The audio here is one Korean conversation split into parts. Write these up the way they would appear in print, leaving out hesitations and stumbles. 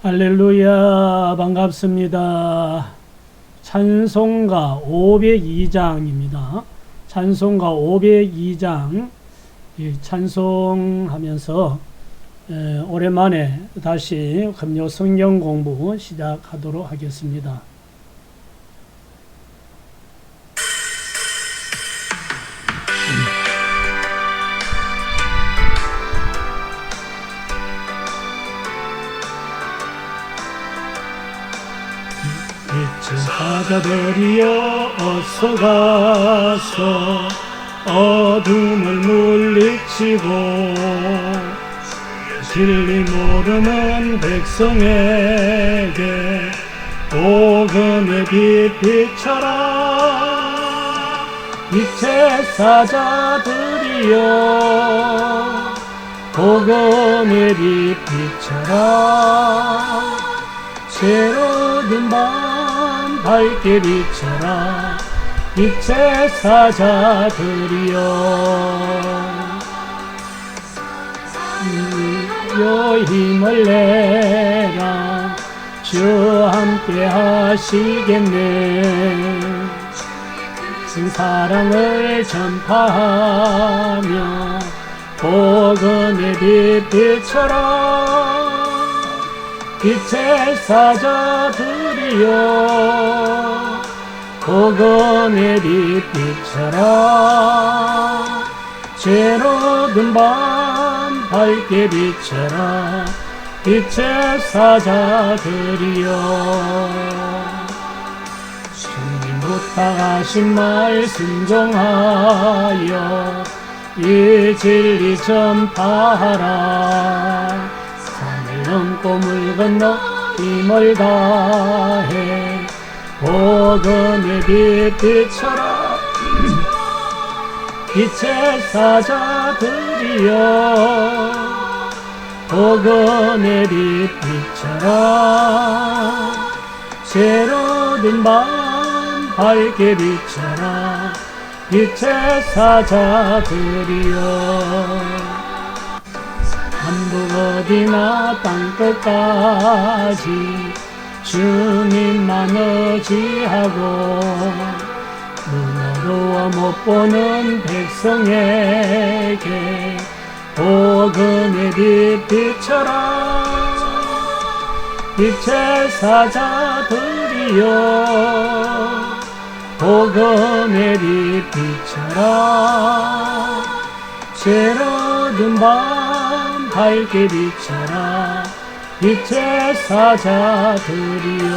할렐루야, 반갑습니다. 찬송가 502장입니다. 찬송가 502장 찬송하면서 오랜만에 다시 금요 성경 공부 시작하도록 하겠습니다. 빛의 사자들이여 어서 가서 어둠을 물리치고 진리 모르는 백성에게 복음의 빛 비춰라. 빛의 사자들이여 복음의 빛 비춰라. 새로운 밤 밝게 비춰라. 빛의 사자들이여 힘을 내라. 주 함께 하시겠네. 큰 사랑을 전파하며 복음의 빛 비춰라. 빛의 사자들이여 복음의 빛 비춰라. 죄로든 밤 밝게 비춰라. 빛의 사자들이여 주님 부탁하신 말 순종하여 이 진리 전파하라. 산을 넘고 물 건너 힘을 다해 복음의 빛 비춰라. 빛의 사자들이여 복음의 빛 비춰라. 새로운 밤 밝게 비춰라. 빛의 사자들이여 한국 어디나 땅끝까지 주님만 의지하고 눈으로 못 보는 백성에게 복음의 빛 비춰라. 빛의 사자들이여 복음의 빛 비춰라. 새로운 밤 밝게 비춰라. 빛의 사자들이여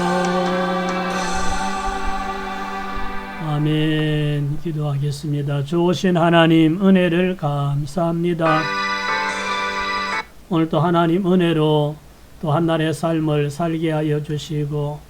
아멘. 기도하겠습니다. 좋으신 하나님 은혜를 감사합니다. 오늘 또 하나님 은혜로 또 한날의 삶을 살게 하여 주시고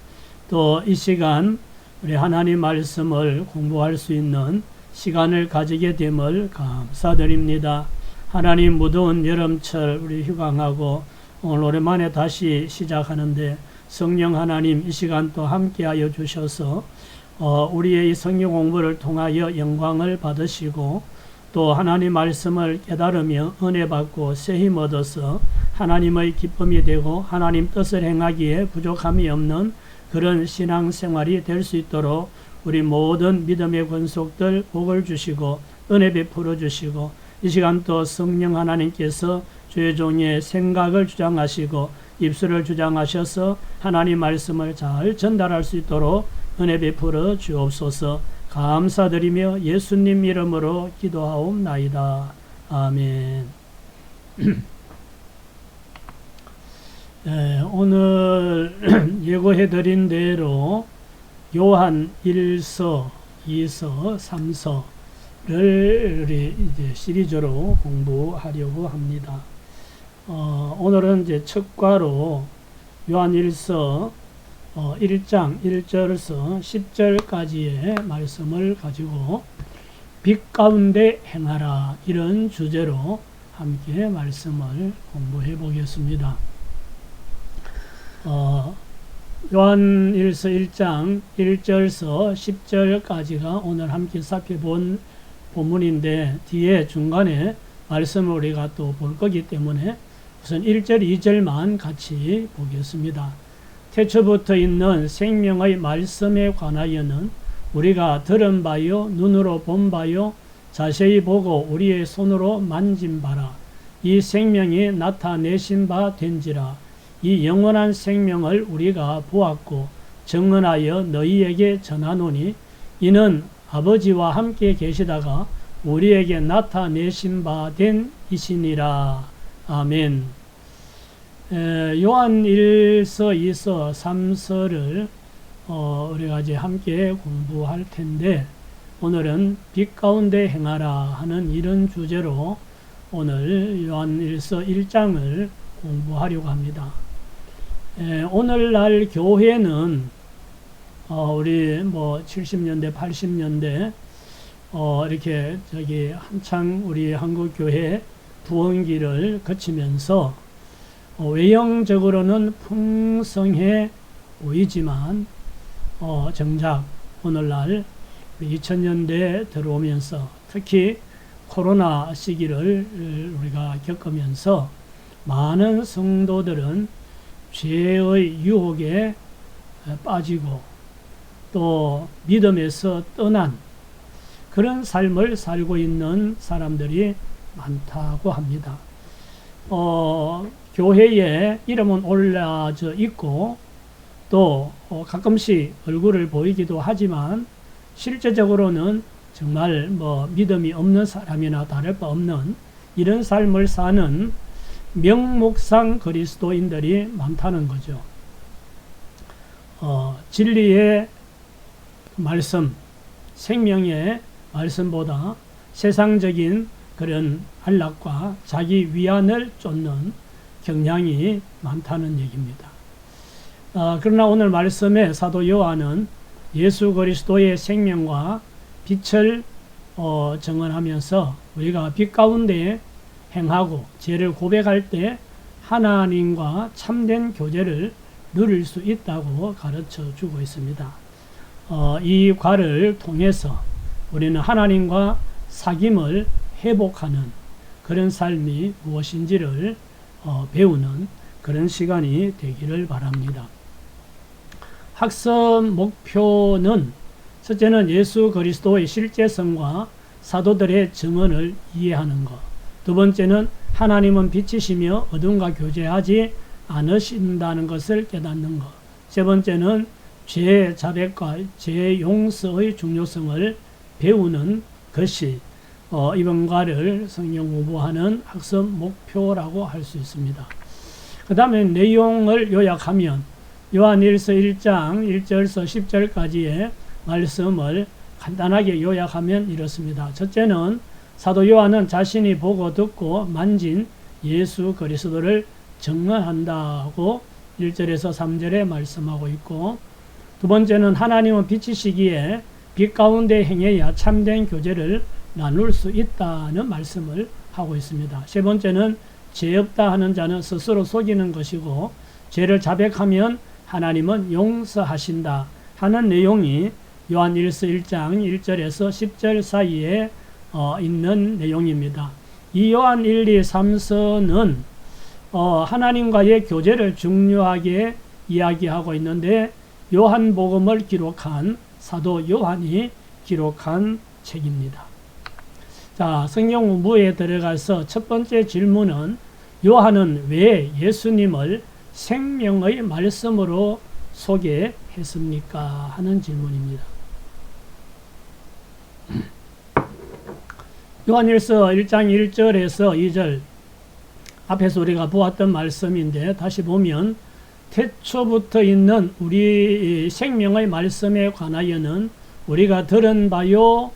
또 이 시간 우리 하나님 말씀을 공부할 수 있는 시간을 가지게 됨을 감사드립니다. 하나님 무더운 여름철 우리 휴강하고 오늘 오랜만에 다시 시작하는데 성령 하나님 이 시간 또 함께하여 주셔서 우리의 이 성경 공부를 통하여 영광을 받으시고 또 하나님 말씀을 깨달으며 은혜 받고 새 힘 얻어서 하나님의 기쁨이 되고 하나님 뜻을 행하기에 부족함이 없는 그런 신앙생활이 될 수 있도록 우리 모든 믿음의 권속들 복을 주시고 은혜 베풀어 주시고 이 시간 또 성령 하나님께서 주의 종의 생각을 주장하시고 입술을 주장하셔서 하나님 말씀을 잘 전달할 수 있도록 은혜 베풀어 주옵소서. 감사드리며 예수님 이름으로 기도하옵나이다. 아멘. 오늘 예고해드린 대로 요한 1서, 2서, 3서를 우리 이제 시리즈로 공부하려고 합니다. 오늘은 이제 첫 과로 요한 1서 1장 1절에서 10절까지의 말씀을 가지고 빛 가운데 행하라 이런 주제로 함께 말씀을 공부해 보겠습니다. 요한 1서 1장 1절에서 10절까지가 오늘 함께 살펴본 본문인데 뒤에 중간에 말씀을 우리가 또 볼 거기 때문에 우선 1절, 2절만 같이 보겠습니다. 태초부터 있는 생명의 말씀에 관하여는 우리가 들은 바요, 눈으로 본 바요, 자세히 보고 우리의 손으로 만진 바라. 이 생명이 나타내신 바 된지라. 이 영원한 생명을 우리가 보았고 증언하여 너희에게 전하노니 이는 아버지와 함께 계시다가 우리에게 나타내신 바 된 이시니라. 아멘. 요한 1서, 2서, 3서를 우리가 이제 함께 공부할 텐데, 오늘은 빛 가운데 행하라 하는 이런 주제로 오늘 요한 1서 1장을 공부하려고 합니다. 오늘날 교회는 우리 70년대, 80년대 이렇게 한창 우리 한국 교회 부흥기를 거치면서 외형적으로는 풍성해 보이지만 정작 오늘날 2000년대 들어오면서 특히 코로나 시기를 우리가 겪으면서 많은 성도들은 죄의 유혹에 빠지고 또 믿음에서 떠난 그런 삶을 살고 있는 사람들이 많다고 합니다. 교회에 이름은 올라져 있고 또 가끔씩 얼굴을 보이기도 하지만 실제적으로는 정말 믿음이 없는 사람이나 다를 바 없는 이런 삶을 사는 명목상 그리스도인들이 많다는 거죠. 진리의 말씀, 생명의 말씀보다 세상적인 그런 안락과 자기 위안을 쫓는 경향이 많다는 얘기입니다. 그러나 오늘 말씀에 사도 요한은 예수 그리스도의 생명과 빛을 증언하면서 우리가 빛 가운데 행하고 죄를 고백할 때 하나님과 참된 교제를 누릴 수 있다고 가르쳐 주고 있습니다. 이 과를 통해서 우리는 하나님과 사귐을 회복하는 그런 삶이 무엇인지를 배우는 그런 시간이 되기를 바랍니다. 학습 목표는 첫째는 예수 그리스도의 실제성과 사도들의 증언을 이해하는 것. 두 번째는 하나님은 빛이시며 어둠과 교제하지 않으신다는 것을 깨닫는 것. 세 번째는 죄 자백과 죄 용서의 중요성을 배우는 것이 이번 과를 성경 공부하는 학습 목표라고 할 수 있습니다. 그 다음에 내용을 요약하면 요한 1서 1장 1절서 10절까지의 말씀을 간단하게 요약하면 이렇습니다. 첫째는 사도 요한은 자신이 보고 듣고 만진 예수 그리스도를 증언한다고 1절에서 3절에 말씀하고 있고, 두 번째는 하나님은 빛이시기에 빛 가운데 행해야 참된 교제를 나눌 수 있다는 말씀을 하고 있습니다. 세 번째는 죄 없다 하는 자는 스스로 속이는 것이고 죄를 자백하면 하나님은 용서하신다 하는 내용이 요한 1서 1장 1절에서 10절 사이에 있는 내용입니다. 이 요한 1, 2, 3서는 하나님과의 교제를 중요하게 이야기하고 있는데 요한복음을 기록한 사도 요한이 기록한 책입니다. 자, 성경 공부에 들어가서 첫 번째 질문은 요한은 왜 예수님을 생명의 말씀으로 소개했습니까? 하는 질문입니다. 요한일서 1장 1절에서 2절 앞에서 우리가 보았던 말씀인데 다시 보면 태초부터 있는 우리 생명의 말씀에 관하여는 우리가 들은 바요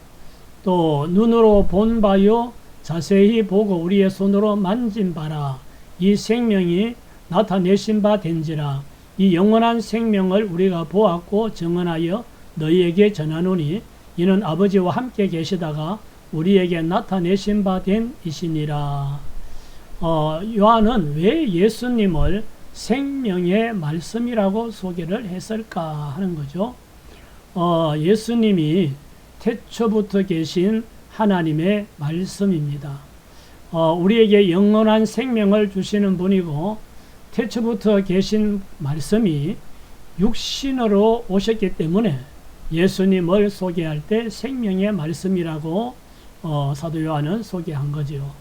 또 눈으로 본 바요 자세히 보고 우리의 손으로 만진 바라. 이 생명이 나타내신 바 된지라. 이 영원한 생명을 우리가 보았고 증언하여 너희에게 전하노니 이는 아버지와 함께 계시다가 우리에게 나타내신 바 된 이시니라. 요한은 왜 예수님을 생명의 말씀이라고 소개를 했을까 하는 거죠. 예수님이 태초부터 계신 하나님의 말씀입니다. 우리에게 영원한 생명을 주시는 분이고 태초부터 계신 말씀이 육신으로 오셨기 때문에 예수님을 소개할 때 생명의 말씀이라고 사도 요한은 소개한 거죠.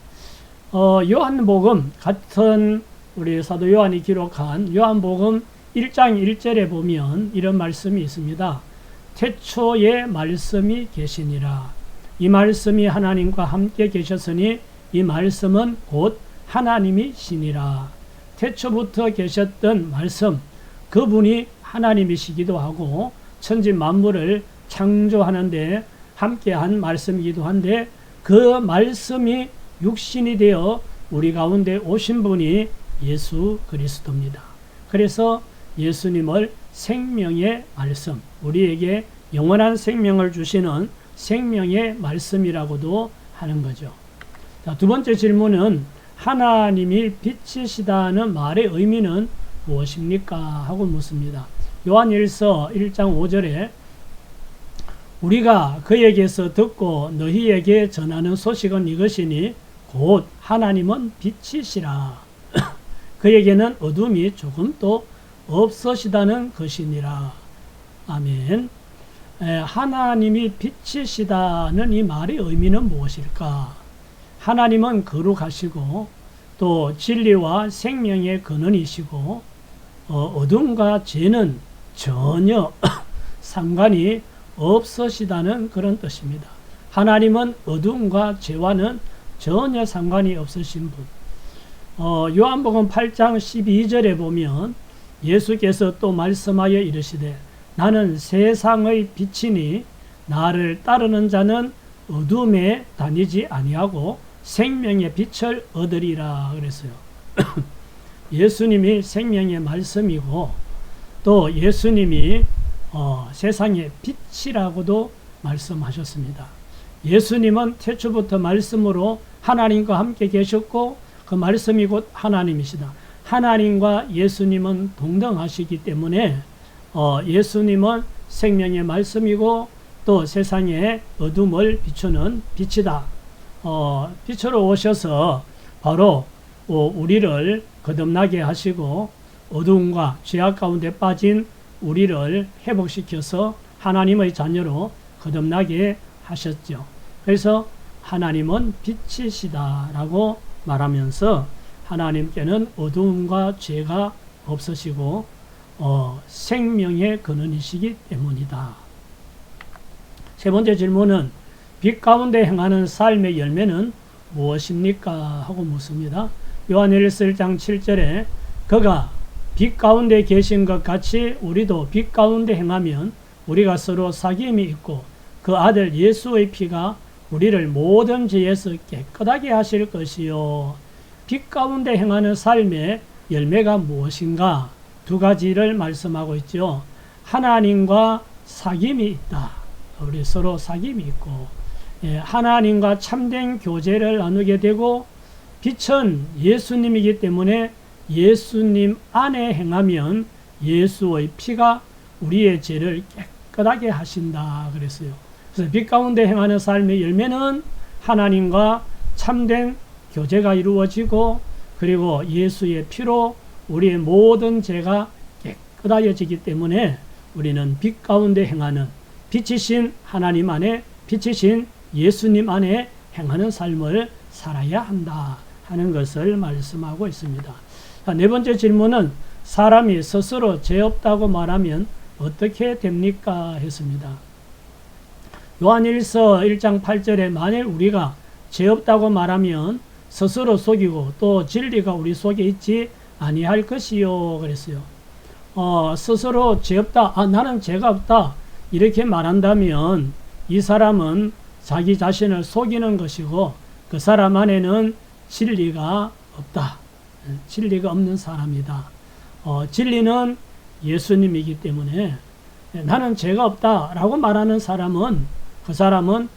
요한복음 같은 우리 사도 요한이 기록한 요한복음 1장 1절에 보면 이런 말씀이 있습니다. 태초에 말씀이 계시니라. 이 말씀이 하나님과 함께 계셨으니 이 말씀은 곧 하나님이시니라. 태초부터 계셨던 말씀, 그분이 하나님이시기도 하고 천지 만물을 창조하는데 함께한 말씀이기도 한데 그 말씀이 육신이 되어 우리 가운데 오신 분이 예수 그리스도입니다. 그래서 예수님을 생명의 말씀, 우리에게 영원한 생명을 주시는 생명의 말씀이라고도 하는 거죠. 자, 두 번째 질문은 하나님이 빛이시다는 말의 의미는 무엇입니까? 하고 묻습니다. 요한일서 1장 5절에 우리가 그에게서 듣고 너희에게 전하는 소식은 이것이니 곧 하나님은 빛이시라. 그에게는 어둠이 조금도 없으시다는 것이니라. 아멘. 하나님이 빛이시다는 이 말의 의미는 무엇일까? 하나님은 거룩하시고 또 진리와 생명의 근원이시고 어둠과 죄는 전혀 상관이 없으시다는 그런 뜻입니다. 하나님은 어둠과 죄와는 전혀 상관이 없으신 분. 요한복음 8장 12절에 보면 예수께서 또 말씀하여 이르시되 나는 세상의 빛이니 나를 따르는 자는 어둠에 다니지 아니하고 생명의 빛을 얻으리라 그랬어요. 예수님이 생명의 말씀이고 또 예수님이 세상의 빛이라고도 말씀하셨습니다. 예수님은 태초부터 말씀으로 하나님과 함께 계셨고 그 말씀이 곧 하나님이시다. 하나님과 예수님은 동등하시기 때문에 예수님은 생명의 말씀이고 또 세상의 어둠을 비추는 빛이다. 빛으로 오셔서 바로 우리를 거듭나게 하시고 어둠과 죄악 가운데 빠진 우리를 회복시켜서 하나님의 자녀로 거듭나게 하셨죠. 그래서 하나님은 빛이시다라고 말하면서 하나님께는 어둠과 죄가 없으시고 생명의 근원이시기 때문이다. 세 번째 질문은 빛 가운데 행하는 삶의 열매는 무엇입니까? 하고 묻습니다. 요한일서 1장 7절에 그가 빛 가운데 계신 것 같이 우리도 빛 가운데 행하면 우리가 서로 사귐이 있고 그 아들 예수의 피가 우리를 모든 죄에서 깨끗하게 하실 것이요. 빛 가운데 행하는 삶의 열매가 무엇인가? 두 가지를 말씀하고 있죠. 하나님과 사귐이 있다. 우리 서로 사귐이 있고 하나님과 참된 교제를 나누게 되고 빛은 예수님이기 때문에 예수님 안에 행하면 예수의 피가 우리의 죄를 깨끗하게 하신다 그랬어요. 그래서 빛 가운데 행하는 삶의 열매는 하나님과 참된 교제가 이루어지고 그리고 예수의 피로 우리의 모든 죄가 깨끗하여지기 때문에 우리는 빛 가운데 행하는 빛이신 하나님 안에 빛이신 예수님 안에 행하는 삶을 살아야 한다 하는 것을 말씀하고 있습니다. 네 번째 질문은 사람이 스스로 죄 없다고 말하면 어떻게 됩니까? 했습니다. 요한일서 1장 8절에 만일 우리가 죄 없다고 말하면 스스로 속이고 또 진리가 우리 속에 있지 아니할 것이요 그랬어요. 스스로 죄 없다, 나는 죄가 없다 이렇게 말한다면 이 사람은 자기 자신을 속이는 것이고 그 사람 안에는 진리가 없다. 진리가 없는 사람이다. 진리는 예수님이기 때문에 나는 죄가 없다라고 말하는 사람은 그 사람은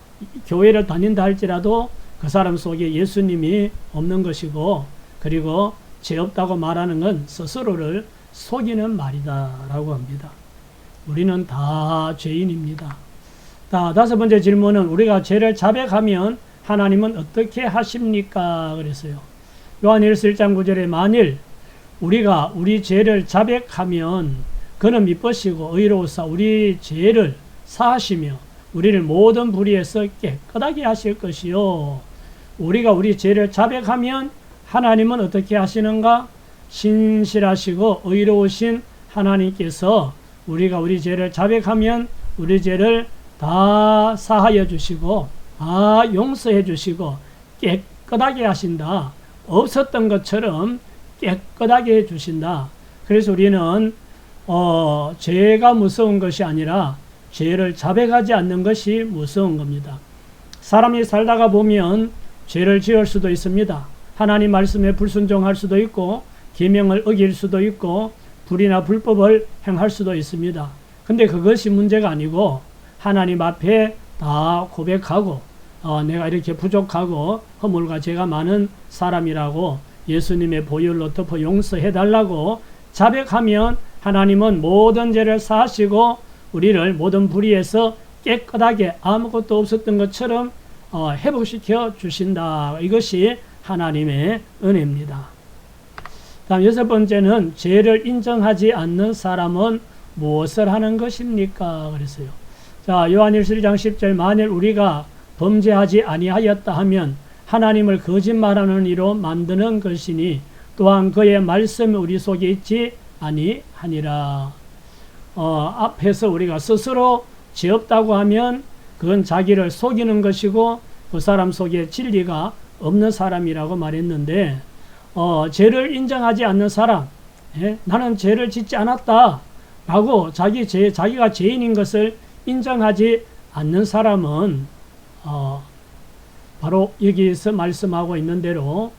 교회를 다닌다 할지라도 그 사람 속에 예수님이 없는 것이고 그리고 죄 없다고 말하는 건 스스로를 속이는 말이다라고 합니다. 우리는 다 죄인입니다. 다섯 번째 질문은 우리가 죄를 자백하면 하나님은 어떻게 하십니까? 그랬어요. 요한일서 1장 9절에 만일 우리가 우리 죄를 자백하면 그는 미쁘시고 의로우사 우리 죄를 사하시며 우리를 모든 불의에서 깨끗하게 하실 것이요. 우리가 우리 죄를 자백하면 하나님은 어떻게 하시는가? 신실하시고 의로우신 하나님께서 우리가 우리 죄를 자백하면 우리 죄를 다 사하여 주시고 다 용서해 주시고 깨끗하게 하신다. 없었던 것처럼 깨끗하게 해주신다. 그래서 우리는 죄가 무서운 것이 아니라 죄를 자백하지 않는 것이 무서운 겁니다. 사람이 살다가 보면 죄를 지을 수도 있습니다. 하나님 말씀에 불순종할 수도 있고 계명을 어길 수도 있고 불이나 불법을 행할 수도 있습니다. 근데 그것이 문제가 아니고 하나님 앞에 다 고백하고 내가 이렇게 부족하고 허물과 죄가 많은 사람이라고 예수님의 보혈로 덮어 용서해달라고 자백하면 하나님은 모든 죄를 사하시고 우리를 모든 불의에서 깨끗하게 아무것도 없었던 것처럼 회복시켜 주신다. 이것이 하나님의 은혜입니다. 다음 6번째는 죄를 인정하지 않는 사람은 무엇을 하는 것입니까? 그랬어요. 자, 요한일서 1장 10절 만일 우리가 범죄하지 아니하였다 하면 하나님을 거짓말하는 이로 만드는 것이니 또한 그의 말씀이 우리 속에 있지 아니하니라. 앞에서 우리가 스스로 죄 없다고 하면 그건 자기를 속이는 것이고 그 사람 속에 진리가 없는 사람이라고 말했는데 죄를 인정하지 않는 사람, 나는 죄를 짓지 않았다 라고 자기가 죄인인 것을 인정하지 않는 사람은 바로 여기서 말씀하고 있는 대로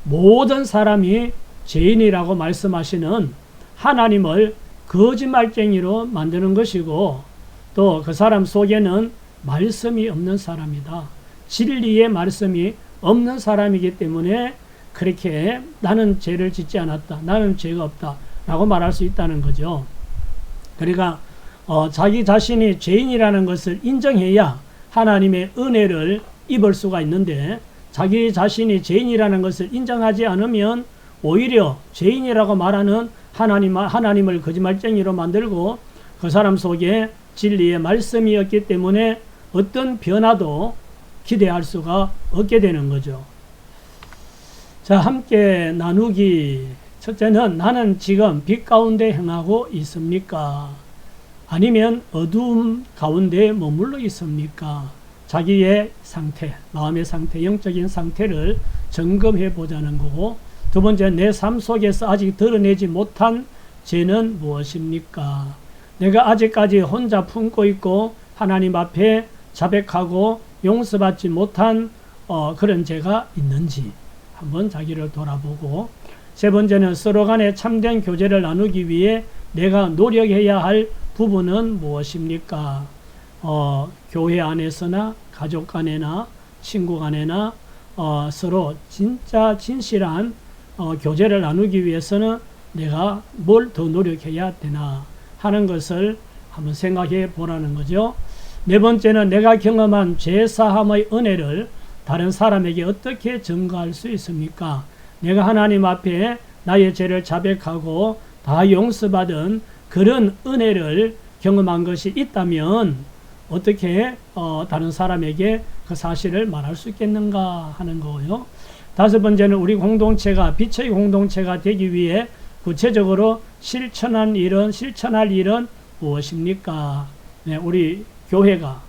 모든 사람이 죄인이라고 말씀하시는 하나님을 거짓말쟁이로 만드는 것이고 또 그 사람 속에는 말씀이 없는 사람이다. 진리의 말씀이 없는 사람이기 때문에 그렇게 나는 죄를 짓지 않았다. 나는 죄가 없다. 라고 말할 수 있다는 거죠. 그러니까 자기 자신이 죄인이라는 것을 인정해야 하나님의 은혜를 입을 수가 있는데 자기 자신이 죄인이라는 것을 인정하지 않으면 오히려 죄인이라고 말하는 하나님을 거짓말쟁이로 만들고 그 사람 속에 진리의 말씀이 없기 때문에 어떤 변화도 기대할 수가 없게 되는 거죠. 자, 함께 나누기. 첫째는 나는 지금 빛 가운데 행하고 있습니까? 아니면 어두움 가운데 머물러 있습니까? 자기의 상태, 마음의 상태, 영적인 상태를 점검해 보자는 거고, 두 번째, 내 삶 속에서 아직 드러내지 못한 죄는 무엇입니까? 내가 아직까지 혼자 품고 있고 하나님 앞에 자백하고 용서받지 못한 그런 죄가 있는지 한번 자기를 돌아보고, 세 번째는 서로 간에 참된 교제를 나누기 위해 내가 노력해야 할 부분은 무엇입니까? 교회 안에서나 가족 간에나 친구 간에나 서로 진짜 진실한 교제를 나누기 위해서는 내가 뭘 더 노력해야 되나 하는 것을 한번 생각해 보라는 거죠. 네 번째는 내가 경험한 죄사함의 은혜를 다른 사람에게 어떻게 전가할 수 있습니까? 내가 하나님 앞에 나의 죄를 자백하고 다 용서받은 그런 은혜를 경험한 것이 있다면 어떻게 다른 사람에게 그 사실을 말할 수 있겠는가 하는 거고요. 다섯 번째는 우리 공동체가 빛의 공동체가 되기 위해 구체적으로 실천할 일은 무엇입니까? 네, 우리 교회가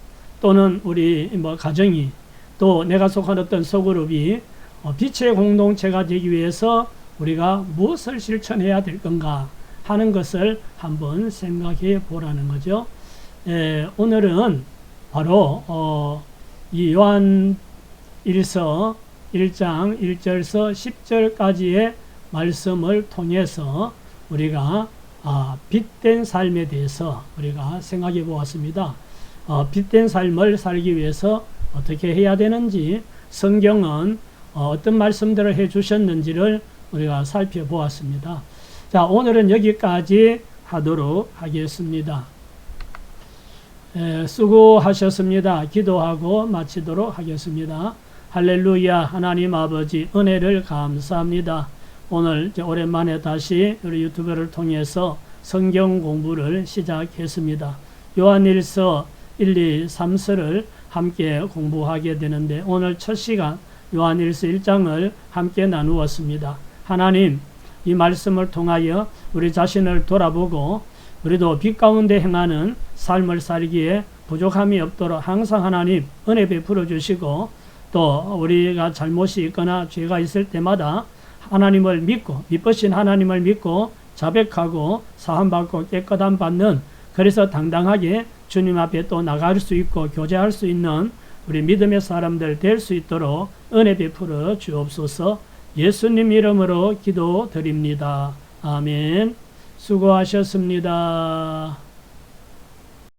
또는 우리 가정이 또 내가 속한 어떤 소그룹이 빛의 공동체가 되기 위해서 우리가 무엇을 실천해야 될 건가 하는 것을 한번 생각해 보라는 거죠. 오늘은 바로 이 요한 1서 1장 1절서 10절까지의 말씀을 통해서 우리가 빛된 삶에 대해서 우리가 생각해 보았습니다. 빛된 삶을 살기 위해서 어떻게 해야 되는지 성경은 어떤 말씀들을 해 주셨는지를 우리가 살펴보았습니다. 자, 오늘은 여기까지 하도록 하겠습니다. 수고하셨습니다. 기도하고 마치도록 하겠습니다. 할렐루야. 하나님 아버지 은혜를 감사합니다. 오늘 오랜만에 다시 우리 유튜브를 통해서 성경 공부를 시작했습니다. 요한일서 1, 2, 3서를 함께 공부하게 되는데 오늘 첫 시간 요한일서 1장을 함께 나누었습니다. 하나님, 이 말씀을 통하여 우리 자신을 돌아보고 우리도 빛 가운데 행하는 삶을 살기에 부족함이 없도록 항상 하나님 은혜 베풀어 주시고, 또 우리가 잘못이 있거나 죄가 있을 때마다 하나님을 믿고 믿으신 하나님을 믿고 자백하고 사함받고 깨끗함 받는, 그래서 당당하게 주님 앞에 또 나갈 수 있고 교제할 수 있는 우리 믿음의 사람들 될 수 있도록 은혜 베풀어 주옵소서. 예수님 이름으로 기도드립니다. 아멘. 수고하셨습니다.